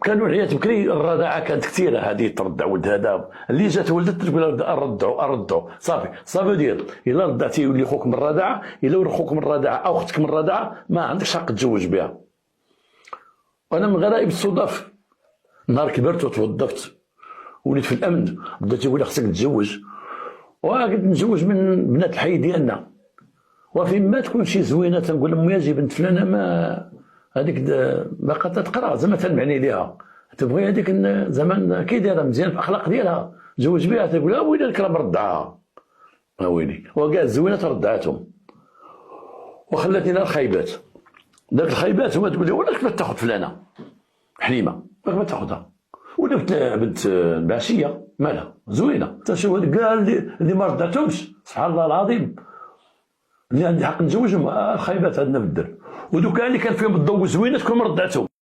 كانوا العيات بكري الرضاعه كانت كثيره، هذه ترضع ولد هذا اللي جات ولدت تقول ردعوا صافي دير الا رضعتي يولي خوك من الرضاعه، الا ولي خوك من الرضاعه او اختك من الرضاعه ما عندكش حق تتزوج بها. وانا من غرائب الصدف نهار كبرت وتوظفت وليت في الامن بدا تيقول لي خصك تتزوج، وقلت نتزوج من بنات الحي ديالنا، وفين ما تكون شي زوينه تنقول لهم يا جي بنت فلانه ما هذيك باقا تقرا زعما تنمعني ليها، تبغي هذيك زمان كي دايره مزيان في الاخلاق ديالها تزوج بها، تقول ويلي لك راه مرضعه ويلي، وكاع الزوينات ردعتهم وخلاتني نار الخايبات. ذاك الخايبات هما تقول لي ولا كيفاش تاخذ فلانه حليمه كيفاش تاخذها، ولا بنت الباشيه مالها زوينه تشوف هذوك كاع اللي ما ردعتهمش سبحان الله العظيم اللي عندي حق نتزوجهم الخايبات عندنا في الدرب، ودوك اللي كان فيهم الضوء زوينه تكون ما ردعتهم